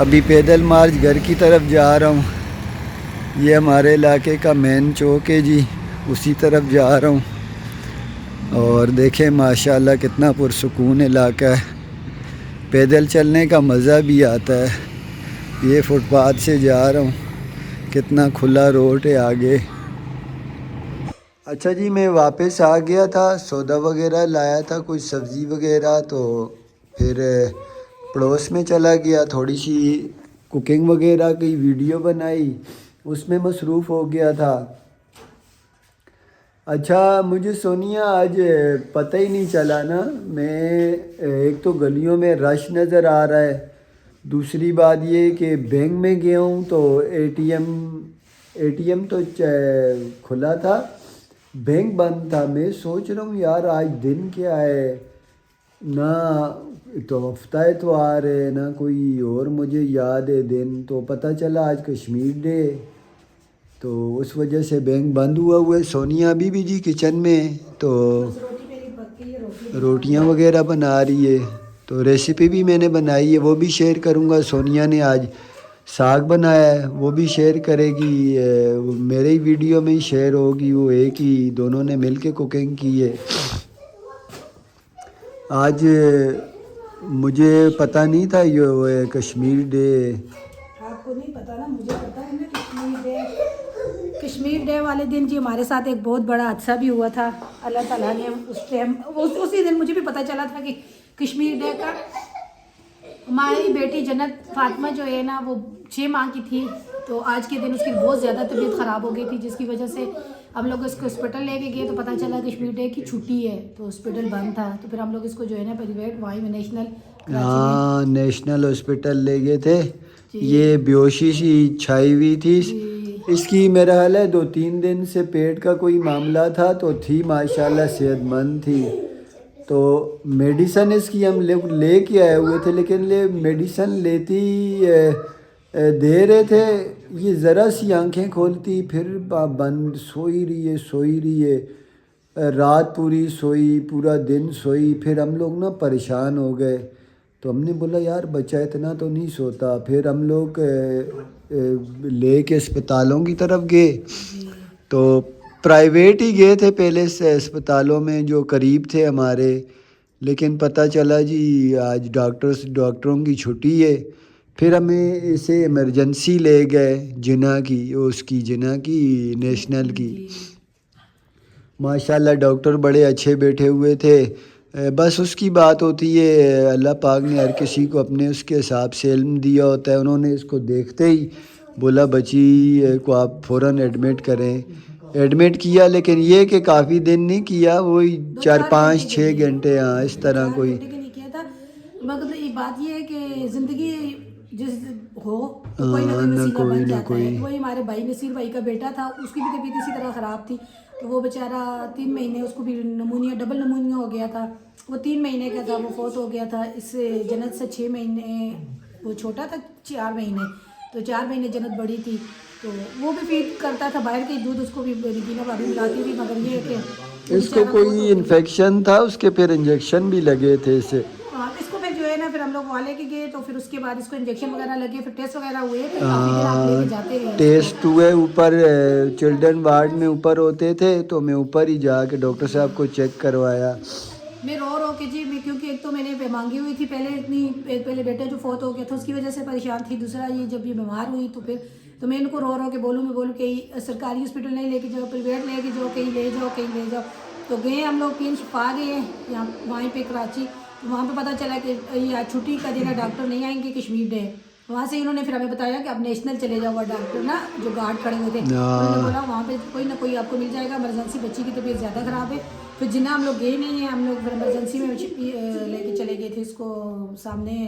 ابھی پیدل مارچ گھر کی طرف جا رہا ہوں. یہ ہمارے علاقے کا مین چوک ہے جی, اسی طرف جا رہا ہوں. اور دیکھیں ماشاءاللہ کتنا پرسکون علاقہ ہے, پیدل چلنے کا مزہ بھی آتا ہے. یہ فٹ پاتھ سے جا رہا ہوں, کتنا کھلا روڈ ہے آگے. اچھا جی, میں واپس آ گیا تھا, سودا وغیرہ لایا تھا, کچھ سبزی وغیرہ, تو پھر پڑوس میں چلا گیا, تھوڑی سی کوکنگ وغیرہ کی ویڈیو بنائی, اس میں مصروف ہو گیا تھا. اچھا مجھے سونیا آج پتہ ہی نہیں چلا نا, میں ایک تو گلیوں میں رش نظر آ رہا ہے, دوسری بات یہ کہ بینک میں گیا ہوں تو اے ٹی ایم تو کھلا تھا, بینک بند تھا. میں سوچ رہا ہوں یار آج دن کیا ہے, نہ تو ہفتہ اتوار ہے نہ کوئی اور مجھے یاد ہے دن, تو پتہ چلا آج کشمیر ڈے, تو اس وجہ سے بینک بند ہوا ہے. سونیا ابھی بھی جی کچن میں, تو روٹیاں وغیرہ بنا رہی ہے, تو ریسیپی بھی میں نے بنائی ہے, وہ بھی شیئر کروں گا. سونیا نے آج ساگ بنایا ہے, وہ بھی شیئر کرے گی, میرے ہی ویڈیو میں ہی شیئر ہوگی. وہ ایک ہی, دونوں نے مل کے کوکنگ کی ہے. آج مجھے پتہ نہیں تھا یہ کشمیر ڈے. آپ کو نہیں پتہ نا, مجھے پتہ ہے نا کشمیر ڈے. کشمیر ڈے والے دن جی ہمارے ساتھ ایک بہت بڑا حادثہ بھی ہوا تھا. اللہ تعالیٰ نے اس ٹائم اسی دن مجھے بھی پتہ چلا تھا کہ کشمیر ڈے کا. ہماری بیٹی جنت فاطمہ جو ہے نا وہ 6 ماہ کی تھی, تو آج کے دن اس کی بہت زیادہ طبیعت خراب ہو گئی تھی, جس کی وجہ سے ہم لوگ اس کو ہاسپٹل لے کے گئے, تو پتہ چلا کشمیر ڈے کی چھٹی ہے, تو ہاسپٹل بند تھا. تو پھر ہم لوگ اس کو جو ہے نا پرائیویٹ وہیں میں نیشنل ہاسپٹل لے گئے تھے. یہ بیوشی سی چھائی ہوئی تھی اس کی, میرا حال ہے 2-3 دن سے پیٹ کا کوئی معاملہ تھا, تو تھی ماشاءاللہ صحت مند تھی. تو میڈیسن اس کی ہم لے کے آئے ہوئے تھے, لیکن میڈیسن لیتی دے رہے تھے, یہ ذرا سی آنکھیں کھولتی پھر بند, سوئی رہی ہے. رات پوری سوئی, پورا دن سوئی. پھر ہم لوگ نا پریشان ہو گئے, تو ہم نے بولا یار بچہ اتنا تو نہیں سوتا. پھر ہم لوگ لے کے اسپتالوں کی طرف گئے, تو پرائیویٹ ہی گئے تھے پہلے سے اسپتالوں میں جو قریب تھے ہمارے, لیکن پتہ چلا جی آج ڈاکٹروں کی چھٹی ہے. پھر ہمیں اسے ایمرجنسی لے گئے جناح کی نیشنل کی. ماشاءاللہ ڈاکٹر بڑے اچھے بیٹھے ہوئے تھے. بس اس کی بات ہوتی ہے, اللہ پاک نے ہر کسی کو اپنے اس کے حساب سے علم دیا ہوتا ہے. انہوں نے اس کو دیکھتے ہی بولا بچی کو آپ فوراً ایڈمٹ کریں. ایڈمٹ کیا, لیکن یہ کہ کافی دن نہیں کیا, وہی 4-5-6 گھنٹے, ہاں اس طرح کوئی. کیا تھا. مگر یہ بات یہ ہے کہ زندگی جس ہو تو کوئی نہ کوئی وسیلہ بن جاتا ہے. وہی ہمارے بھائی نصیر بھائی کا بیٹا تھا, اس کی بھی طبیعت اسی طرح خراب تھی, تو وہ بیچارہ 3 مہینے, اس کو بھی ڈبل نمونیا ہو گیا تھا. وہ 3 مہینے کا تھا, وہ فوت ہو گیا تھا. اس سے جنت سے 6 مہینے وہ چھوٹا تھا, 4 مہینے, تو 4 مہینے جنت بڑی تھی. تو وہ بھی فیڈ کرتا تھا باہر کے دودھ, اس کو بھی رگینہ بھابھی ملاتی تھی. مگر یہ کہ اس کو کوئی انفیکشن تھا, اس کے پھر انجیکشن بھی لگے تھے اسے. اس کو پھر جو ہے نا, پھر ہم لوگ وہاں لے کے گئے, تو پھر اس کے بعد اس کو انجیکشن وغیرہ لگے, پھر ٹیسٹ وغیرہ ہوئے, پھر کافی دن آپ لے کے جاتے رہے. ٹیسٹ ہوئے اوپر, چلڈرن وارڈ میں اوپر ہوتے تھے, تو میں اوپر ہی جا کے ڈاکٹر صاحب کو چیک کروایا. میں رو کے جی, میں کیونکہ ایک تو میں نے مانگی ہوئی تھی پہلے بیٹا جو فوت ہو گیا تھا اس کی وجہ سے پریشان تھی. دوسرا یہ جب یہ بیمار ہوئی تو میں ان کو رو کے بولوں کہ سرکاری ہاسپٹل نہیں لے کے جاؤ, پرائیویٹ لے کے جاؤ, کہیں لے جاؤ. تو گئے ہم لوگ پین شفا گئے یہاں وہیں پہ کراچی. وہاں پہ پتہ چلا کہ یہ چھٹی کا دن ڈاکٹر نہیں آئیں گے, کشمیر ڈے. وہاں سے انہوں نے پھر ہمیں بتایا کہ آپ نیشنل چلے جاؤ. وہ ڈاکٹر نا جو گارڈ کھڑے ہوئے تھے, انہوں نے بولا وہاں پہ کوئی نہ کوئی آپ کو مل جائے گا, ایمرجنسی, بچی کی طبیعت زیادہ خراب ہے. پھر جناح ہم لوگ گئے نہیں ہیں, ہم لوگ پھر ایمرجنسی میں لے کے چلے گئے تھے اس کو سامنے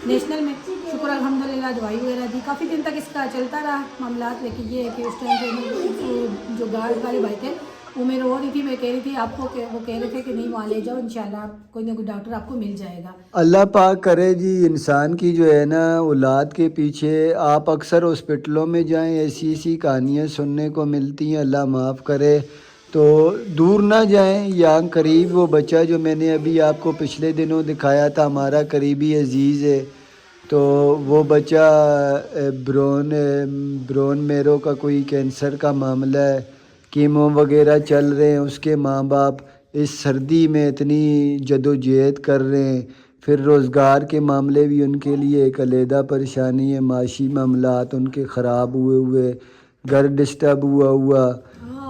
نیشنل میں. شکر الحمدللہ, دوائی وغیرہ دی, کافی دن تک اس کا چلتا رہا معاملات. لیکن یہ ہے کہ اس ٹائم پہ جو گارڈ والے بھائی تھے وہ میں رو رہی تھی, میں کہہ رہی تھی آپ کو, وہ کہہ رہے تھے کہ نہیں وہاں لے جاؤ, انشاءاللہ کوئی نہ کوئی ڈاکٹر آپ کو مل جائے گا. اللہ پاک کرے جی. انسان کی جو ہے نا اولاد کے پیچھے, آپ اکثر ہاسپٹلوں میں جائیں, ایسی کہانیاں سننے کو ملتی ہیں, اللہ معاف کرے. تو دور نہ جائیں, یہاں قریب وہ بچہ جو میں نے ابھی آپ کو پچھلے دنوں دکھایا تھا, ہمارا قریبی عزیز ہے, تو وہ بچہ برون میرو کا کوئی کینسر کا معاملہ ہے، کیمو وغیرہ چل رہے ہیں، اس کے ماں باپ اس سردی میں اتنی جدوجہد کر رہے ہیں، پھر روزگار کے معاملے بھی ان کے لیے ایک علیحدہ پریشانی ہے، معاشی معاملات ان کے خراب ہوئے، گھر ڈسٹرب ہوا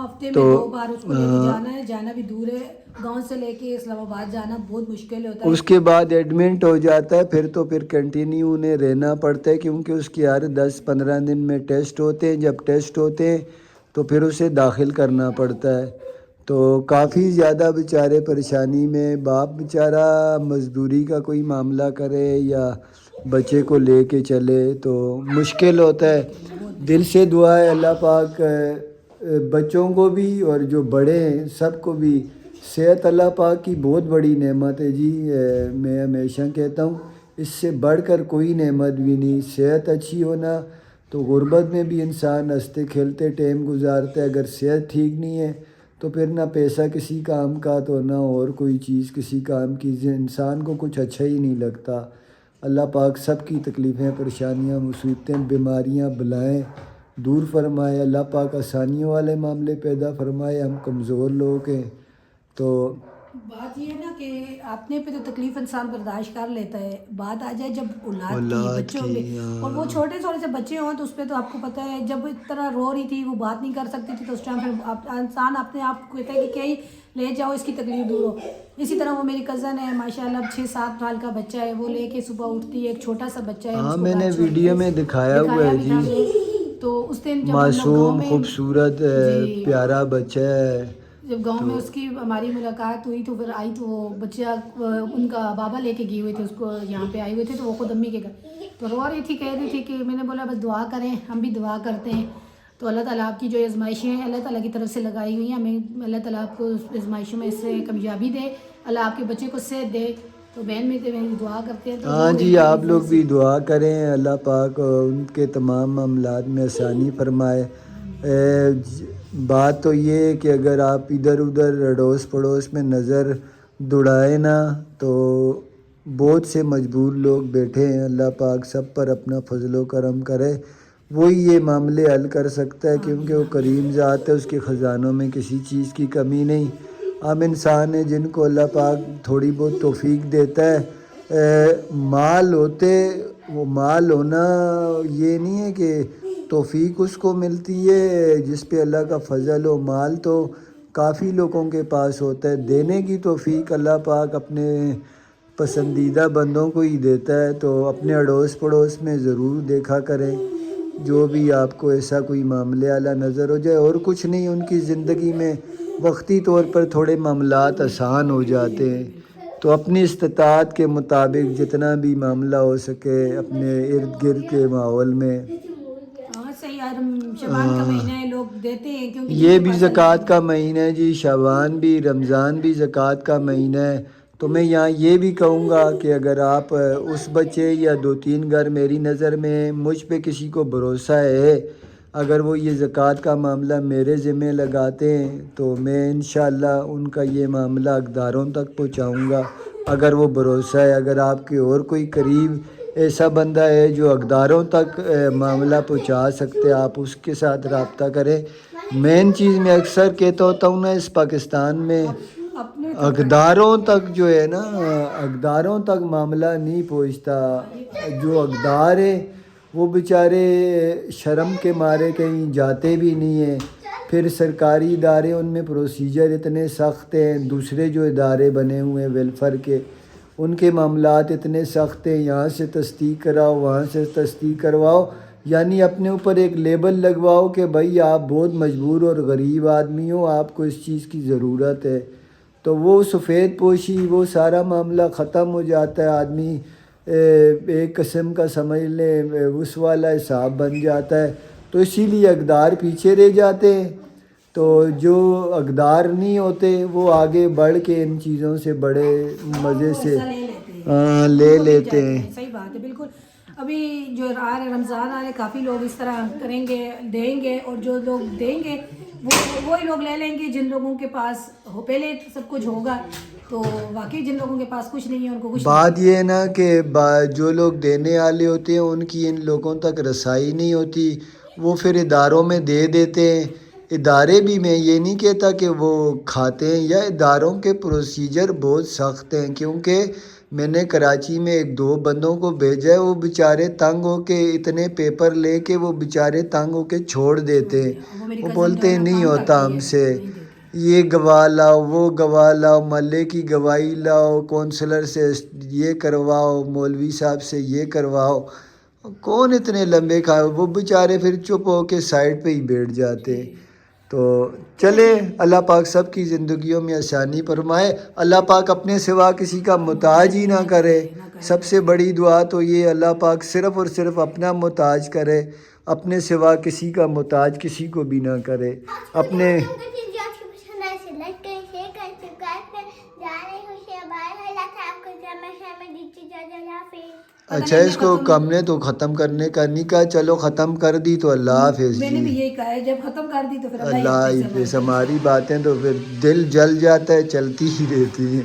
ہفتے میں تو 2 بار اس کو لے کے جانا ہے، جانا بھی دور ہے، گاؤں سے لے کے اسلام آباد جانا بہت مشکل ہوتا ہے۔ اس کے بعد ایڈمنٹ ہو جاتا ہے، پھر کنٹینیو انہیں رہنا پڑتا ہے، کیونکہ اس کی ہر 10-15 دن میں ٹیسٹ ہوتے ہیں، جب ٹیسٹ ہوتے ہیں تو پھر اسے داخل کرنا پڑتا ہے۔ تو کافی زیادہ بیچارے پریشانی میں، باپ بیچارہ مزدوری کا کوئی معاملہ کرے یا بچے کو لے کے چلے تو مشکل ہوتا ہے۔ دل سے دعا ہے اللہ پاک بچوں کو بھی اور جو بڑے ہیں سب کو بھی صحت اللہ پاک کی بہت بڑی نعمت ہے جی، میں ہمیشہ کہتا ہوں اس سے بڑھ کر کوئی نعمت بھی نہیں۔ صحت اچھی ہونا تو غربت میں بھی انسان ہنستے کھیلتے ٹائم گزارتا ہے، اگر صحت ٹھیک نہیں ہے تو پھر نہ پیسہ کسی کام کا تو نہ اور کوئی چیز کسی کام کی، انسان کو کچھ اچھا ہی نہیں لگتا۔ اللہ پاک سب کی تکلیفیں، پریشانیاں، مصیبتیں، بیماریاں، بلائیں دور فرمائے، اللہ پاک آسانیوں والے معاملے پیدا فرمائے۔ ہم کمزور لوگ ہیں تو بات یہ ہے نا کہ اپنے پہ تو تکلیف انسان برداشت کر لیتا ہے، بات آ جائے جب اولاد کی، بچوں کی، اور وہ چھوٹے سے بچے ہوں تو اس پہ تو آپ کو پتہ ہے جب اس طرح رو رہی تھی، وہ بات نہیں کر سکتی تھی تو اس ٹائم پھر انسان اپنے آپ کو کہتا ہے کہ کہیں لے جاؤ اس کی تکلیف دور ہو۔ اسی طرح وہ میری کزن ہے ماشاءاللہ 6-7 سال کا بچہ ہے، وہ لے کے صبح اٹھتی ہے، ایک چھوٹا سا بچہ ہے، ہاں میں نے ویڈیو میں دکھایا ہوا ہے جی، تو اس دن جب معصوم خوبصورت پیارا بچہ ہے، جب گاؤں میں اس کی ہماری ملاقات ہوئی تو پھر آئی تو وہ بچہ ان کا بابا لے کے گئے ہوئے تھے اس کو، یہاں پہ آئے ہوئے تھے تو وہ خود امی کے گھر تو رو رہی تھی، کہہ رہی تھی کہ میں نے بولا بس دعا کریں، ہم بھی دعا کرتے ہیں تو اللہ تعالیٰ آپ کی جو آزمائشیں ہیں اللہ تعالیٰ کی طرف سے لگائی ہوئی ہیں، ہمیں اللہ تعالیٰ آپ کو آزمائشوں میں اس سے کامیابی دے، اللہ آپ کے بچے کو صحت دے، تو بہن میں دعا کرتے ہیں۔ تو ہاں جی آپ لوگ بھی دعا کریں، اللہ پاک ان کے تمام معاملات میں آسانی فرمائے۔ بات تو یہ ہے کہ اگر آپ ادھر ادھر اڑوس پڑوس میں نظر دوڑائے نا تو بہت سے مجبور لوگ بیٹھے ہیں، اللہ پاک سب پر اپنا فضل و کرم کرے، وہی یہ معاملے حل کر سکتا ہے کیونکہ وہ کریم ذات ہے، اس کے خزانوں میں کسی چیز کی کمی نہیں۔ ہم انسان ہیں جن کو اللہ پاک تھوڑی بہت توفیق دیتا ہے، مال ہوتے وہ مال ہونا یہ نہیں ہے کہ توفیق اس کو ملتی ہے جس پہ اللہ کا فضل ہو، مال تو کافی لوگوں کے پاس ہوتا ہے، دینے کی توفیق اللہ پاک اپنے پسندیدہ بندوں کو ہی دیتا ہے، تو اپنے اڑوس پڑوس میں ضرور دیکھا کریں جو بھی آپ کو ایسا کوئی معاملے والا نظر ہو جائے، اور کچھ نہیں ان کی زندگی میں وقتی طور پر تھوڑے معاملات آسان ہو جاتے ہیں، تو اپنی استطاعت کے مطابق جتنا بھی معاملہ ہو سکے اپنے ارد گرد کے ماحول میں۔ شعبان کا مہینہ ہے، لوگ دیتے ہیں کیونکہ یہ بھی زکوٰۃ کا مہینہ ہے جی، شعبان بھی، رمضان بھی زکوٰۃ کا مہینہ ہے، تو میں یہاں یہ بھی کہوں گا کہ اگر آپ اس بچے یا 2-3 گھر میری نظر میں مجھ پہ کسی کو بھروسہ ہے، اگر وہ یہ زکوٰۃ کا معاملہ میرے ذمہ لگاتے ہیں تو میں انشاءاللہ ان کا یہ معاملہ اقداروں تک پہنچاؤں گا، اگر وہ بھروسہ ہے۔ اگر آپ کے اور کوئی قریب ایسا بندہ ہے جو اقداروں تک معاملہ پہنچا سکتے، آپ اس کے ساتھ رابطہ کریں۔ مین چیز میں اکثر کہتا ہوتا ہوں نا، اس پاکستان میں اقداروں تک جو ہے نا، اقداروں تک معاملہ نہیں پہنچتا، جو اقدار ہیں وہ بیچارے شرم کے مارے کہیں جاتے بھی نہیں ہیں، پھر سرکاری ادارے ان میں پروسیجر اتنے سخت ہیں، دوسرے جو ادارے بنے ہوئے ہیں ویلفیئر کے ان کے معاملات اتنے سخت ہیں، یہاں سے تصدیق کراؤ وہاں سے تصدیق کرواؤ، یعنی اپنے اوپر ایک لیبل لگواؤ کہ بھائی آپ بہت مجبور اور غریب آدمی ہو، آپ کو اس چیز کی ضرورت ہے، تو وہ سفید پوشی وہ سارا معاملہ ختم ہو جاتا ہے، آدمی ایک قسم کا سمجھ لیں اس والا حساب بن جاتا ہے، تو اسی لیے اقدار پیچھے رہ جاتے ہیں، تو جو اقدار نہیں ہوتے وہ آگے بڑھ کے ان چیزوں سے بڑے مزے سے لے لیتے ہیں۔ صحیح بات ہے بالکل۔ ابھی جو آ رہے رمضان آ رہے، کافی لوگ اس طرح کریں گے، دیں گے، اور جو لوگ دیں گے وہی لوگ لے لیں گے جن لوگوں کے پاس پہلے سب کچھ ہوگا، تو واقعی جن لوگوں کے پاس کچھ نہیں ہے ان کو کچھ بات یہ ہے نا کہ جو لوگ دینے والے ہوتے ہیں ان کی ان لوگوں تک رسائی نہیں ہوتی، وہ پھر اداروں میں دے دیتے ہیں. ادارے بھی میں یہ نہیں کہتا کہ وہ کھاتے ہیں، یا اداروں کے پروسیجر بہت سخت ہیں، کیونکہ میں نے کراچی میں 1-2 بندوں کو بھیجا ہے، وہ بیچارے تنگ ہو کے اتنے پیپر لے کے وہ بیچارے تنگ ہو کے چھوڑ دیتے ہیں. وہ بولتے ہیں نہیں ہوتا ہم سے، یہ گواہ لاؤ، وہ گواہ لاؤ، محلے کی گواہی لاؤ، کونسلر سے یہ کرواؤ، مولوی صاحب سے یہ کرواؤ. کون اتنے لمبے کھائے، وہ بیچارے پھر چپ ہو کے سائڈ پہ ہی بیٹھ جاتے. تو چلے اللہ پاک سب کی زندگیوں میں آسانی فرمائے، اللہ پاک اپنے سوا کسی کا محتاج ہی نہ کرے. سب سے بڑی دعا تو یہ اللہ پاک صرف اور صرف اپنا محتاج کرے، اپنے سوا کسی کا محتاج کسی کو بھی نہ کرے. اپنے اچھا اس کو ہم نے تو ختم کرنے کا نہیں کہا، چلو ختم کر دی تو اللہ حافظ میں نے بھی جی. یہی کہا ہے، جب ختم کر دی تو پھر اللہ حافظ. ہماری باتیں تو پھر دل جل جاتا ہے، چلتی ہی رہتی ہیں.